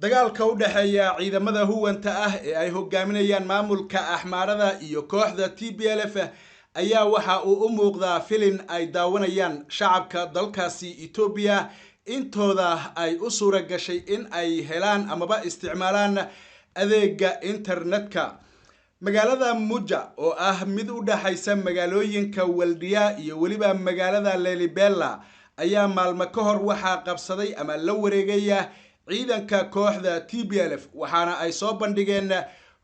dagaalka u dhaxeeya ciidamada huwanta ah ee ay hogaaminayaan maamulka Axmaarada iyo kooxda TPLF ayaa waxa uu u muuqdaa filin ay daawanayaan shacabka dalkaasi Ethiopia intooda ay u suura gashay in ay helaan amaba isticmaalaan adeega internetka. magaalada Muja oo ah mid u dhaxaysa magaalooyinka Waldiya iyo waliba magaalada Lalibela ayaa maalmo ka hor waxa qabsaday ama la wareegaya ciidanka kooxda TPLF waxaana ay soo bandhigeen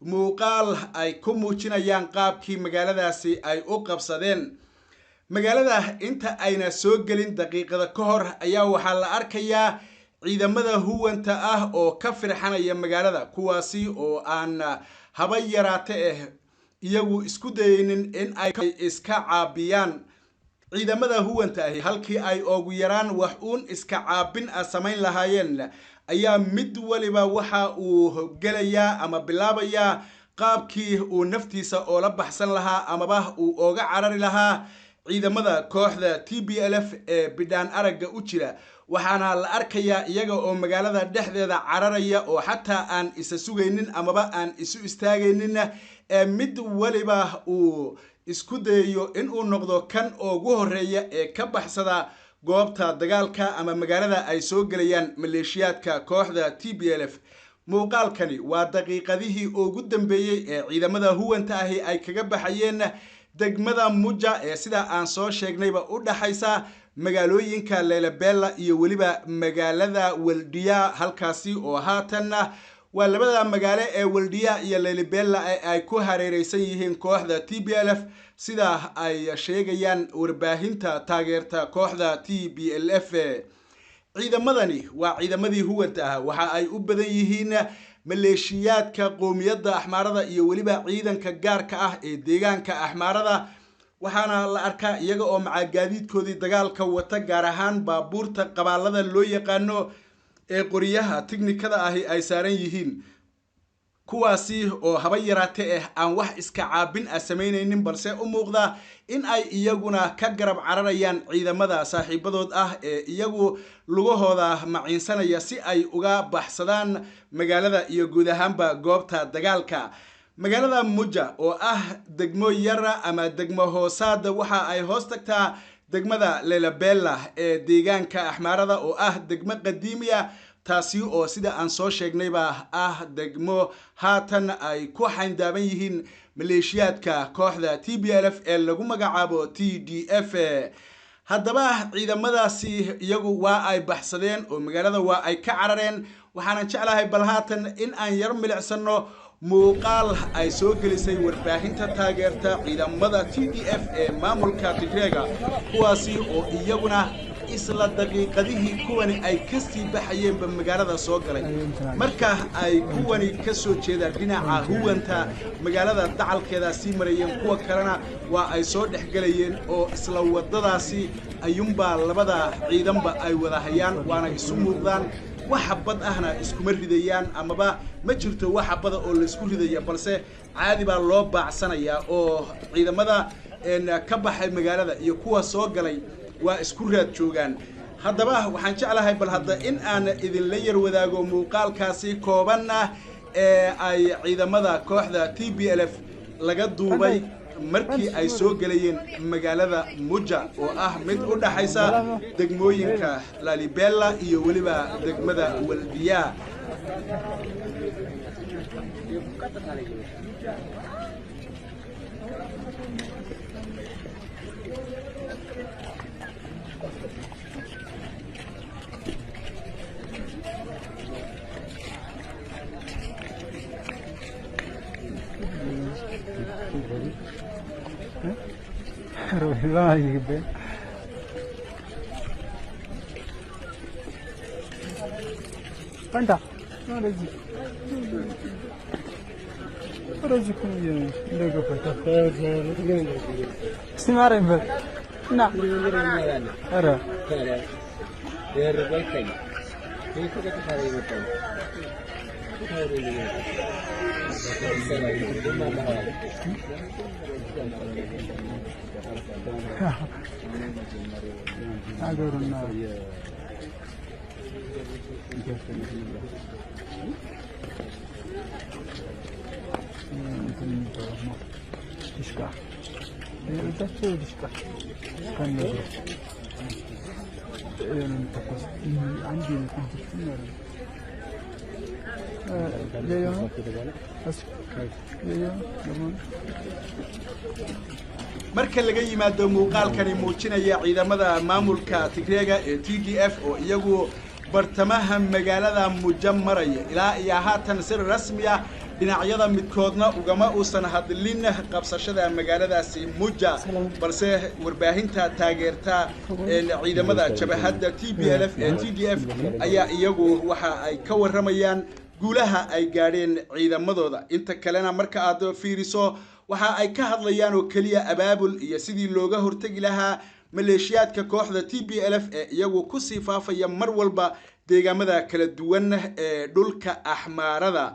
muuqaal ay ku muujinayaan qaabkii magaaladaasi ay u qabsadeen. magaalada inta ayna soo gelin daqiiqada ka hor ayaa waxaa la arkayaa ciidamada huwanta ah oo ka firxanaya magaalada, kuwaasi oo aan haba yaraate iyagu isku dayaynin in ay iska caabiyaan ciidamada huwanta ah. halkii ay ugu yaraan wax uun iska caabin samayn lahaayeen ayaa mid waliba waxa uu gelayaa ama bilaabayaa qaabkii uu naftiisa oo la baxsan lahaa amaba uu oga carari lahaa ciidamada kooxda TPLF ee bidhaan aragga u jira. waxaana la arkayaa iyaga oo magaalada dhexdeeda cararaya oo xataa aan isa sugaynin amaba aan isu istaagaynin, mid waliba uu isku dayayo in uu noqdo kan ugu horeeya ee ka baxsada goobta dagaalka ama magaalada ay soo galayaan maleeshiyaadka kooxda TPLF. muuqaalkani waa daqiiqadihii ugu dambeeyay ee ciidamada huwanta ahi ay kaga baxayeen degmada Muja ee sida aan soo sheegnayba u dhaxaysa magaalooyinka Lalibela iyo waliba magaalada Waldiya, halkaasi oo haatanna waa labada magaalo ee Waldiya iyo Lalibela ay ku hareeraysan yihiin kooxda TPLF sida ay sheegayaan warbaahinta taageerta kooxda TPLF. ciidamadani waa ciidamadii huwanta ah, waxa ay u badan yihiin maleeshiyaadka qoomiyadda Axmaarada iyo waliba ciidanka gaarka ah ee deegaanka Axmaarada. waxaana la arkaa iyaga oo macaagaadiidkoodii dagaalka wata, gaar ahaan baabuurta qabaalada loo yaqaano ee qoriyaha tiknikada ahi ay saaran yihiin, kuwaasi oo haba yaraate aan wax iska caabin samaynaynin, balse u muuqda in ay iyaguna ka garab cararayaan ciidamada saaxiibadood ah ee iyagu lugahooda maciinsanaya si ay uga baxsadaan magaalada iyo guud ahaanba goobta dagaalka. magaalada Muja oo ah degmo yara ama degmo hoosaada waxa ay hoos tagtaa degmada Lalibela ee deegaanka Axmaarada oo ah degmo qadiimiya, taasi oo sida aan soo sheegnayba ah degmo haatan ay ku xayndaaban yihiin maleeshiyaadka kooxda TPLF ee lagu magacaabo TDF. haddaba ciidamadaasi iyagu waa ay baxsadeen oo magaalada waa ay ka carareen. waxaan jeclahay bal haatan in aan yar milicsano muuqaal ay soo gelisay warbaahinta taageerta ciidamada TDF ee maamulka Tigreega, kuwaasi oo iyaguna isla daqiiqadihii kuwani ay ka sii baxayeenba magaalada soo galay. marka ay kuwani ka soo jeedaan dhinaca huwanta magaalada dacalkeeda sii marayeen, kuwa kalena waa ay soo dhexgalayeen oo isla wadadaasi ayuunbaa labada ciidanba ay wada hayaan, waana isu muuqdaan. wax bad ahna iskuma ridayaan amaba ma jirto wax bada oo la isku ridaya, balse caadi baa loo baacsanayaa oo ciidamada ka baxay magaalada iyo kuwa soo galay waa isku raad joogaan. haddaba waxaan jeclahay bal hadda in aan idinla yar wadaago muuqaalkaasi kooban ee ay ciidamada kooxda TPLF laga duubay markii ay soo galayeen magaalada Muja oo ah mid u dhaxaysa degmooyinka Lalibela iyo waliba degmada Waldiya. Panda, não rezi. Rezi como é? Lega para Se marem, não. Era. Era bem feio. Nem que eu falei no tempo. دشكا ده شو دشكا كان عندي marka laga yimaado muuqaalkani muujinaya ciidamada maamulka Tigreega ee TDF oo iyagu bartamaha magaalada mujamaraya ilaa iyo haatan si rasmi ah dhinacyada midkoodna ugama uusan hadlin qabsashada magaaladaasi Muja balse warbaahinta taageerta ciidamada jabhadda TPLF ee TDF ayaa iyagu waxa ay ka waramayaan guulaha ay gaadheen ciidamadooda inta kalena marka aad fiiriso waxa ay ka hadlayaan oo kaliya abaabul iyo sidii looga hortagi lahaa maleeshiyaadka kooxda TPLF ee iyagu ku sii faafaya mar walba deegaamada kala duwan ee dhulka Axmaarada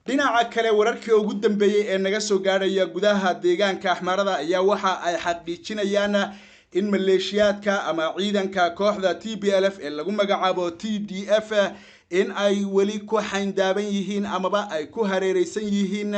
dhinaca kale wararkii ugu dambeeyay ee naga soo gaaraya gudaha deegaanka Axmaarada ayaa waxa ay xaqiijinayaan in maleeshiyaadka ama ciidanka kooxda TPLF ee lagu magacaabo TDF in ay wali ku xayndaaban yihiin amaba ay ku hareereysan yihiin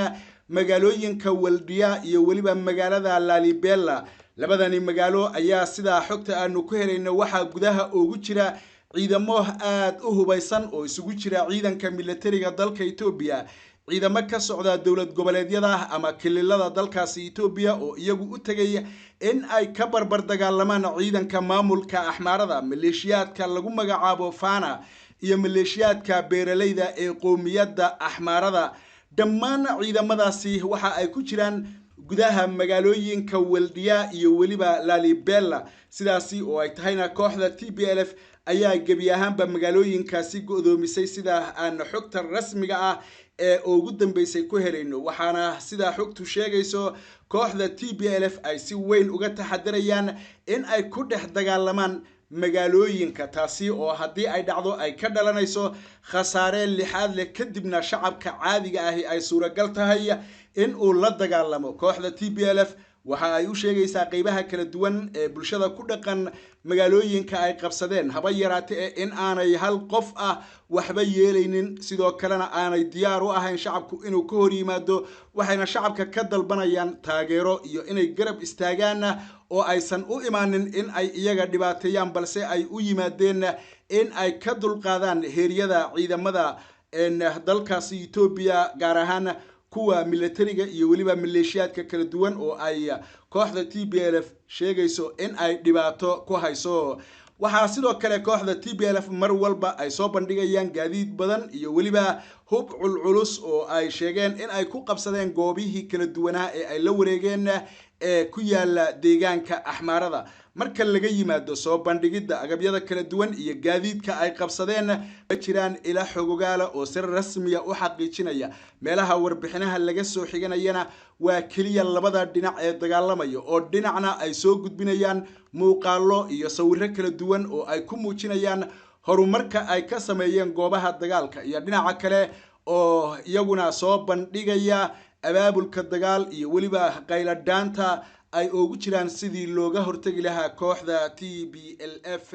magaalooyinka Waldiya iyo waliba magaalada Lalibela labadani magaalo ayaa sida xogta aanu ku helayno waxa gudaha ugu jira ciidamo aad u hubaysan oo isugu jira ciidanka militariga dalka Itoobiya ciidamo ka socda dawlad goboleedyada ama kililada dalkaasi Itoobiya oo iyagu u tagay in ay ka barbar dagaalamaan ciidanka maamulka Axmaarada maleeshiyaadka lagu magacaabo Fana iyo maleeshiyaadka beeraleyda ee qoomiyadda Axmaarada dhammaan ciidamadaasi waxa ay ku jiraan gudaha magaalooyinka Waldiya iyo waliba Lalibela sidaasi oo ay tahayna kooxda TPLF ayaa gabi ahaanba magaalooyinkaasi go'doomisay sida aan xogta rasmiga ah ee ugu dambeysay ku helayno waxaana sida xogtu sheegayso kooxda TPLF ay si weyn uga taxadarayaan in ay ku dhex dagaalamaan magaalooyinka taasi oo haddii ay dhacdo ay ka dhalanayso khasaare lixaad leh kadibna shacabka caadiga ah ay suuragal tahay in uu la dagaalamo kooxda TPLF waxa ay u sheegaysaa qaybaha kala duwan ee bulshada ku dhaqan magaalooyinka ay qabsadeen haba yaraatee in aanay hal qof ah waxba yeelaynin sidoo kalena aanay diyaar u ahayn shacabku inuu ka hor yimaado waxayna shacabka ka dalbanayaan taageero iyo inay garab istaagaan oo aysan u imaanin in ay iyaga dhibaateeyaan balse ay u yimaadeen in ay ka dulqaadaan heeryada ciidamada dalkaasi Itoobiya gaar ahaan kuwa militariga iyo waliba maleeshiyaadka kala duwan oo ay kooxda TPLF sheegayso in ay dhibaato ku hayso waxa sidoo kale kooxda TPLF mar walba ay soo bandhigayaan gaadiid badan iyo waliba hub culculus oo ay sheegeen in ay ku qabsadeen goobihii kala duwanaa ee ay la wareegeen ee ku yaala deegaanka Axmaarada marka laga yimaado soo bandhigida agabyada kala duwan iyo gaadiidka ay qabsadeen jiraan ila xogogaala oo si rasmi ah u xaqiijinaya meelaha warbixinaha laga soo xiganayana waa kaliya labada dhinac ee dagaalamaya oo dhinacna ay soo gudbinayaan muuqaallo iyo sawirro kala duwan oo ay ku muujinayaan horumarka ay ka sameeyeen goobaha dagaalka iyo dhinaca kale oo iyaguna soo bandhigaya abaabulka dagaal iyo waliba qayladhaanta ay ugu jiraan sidii looga hortagi lahaa kooxda TPLF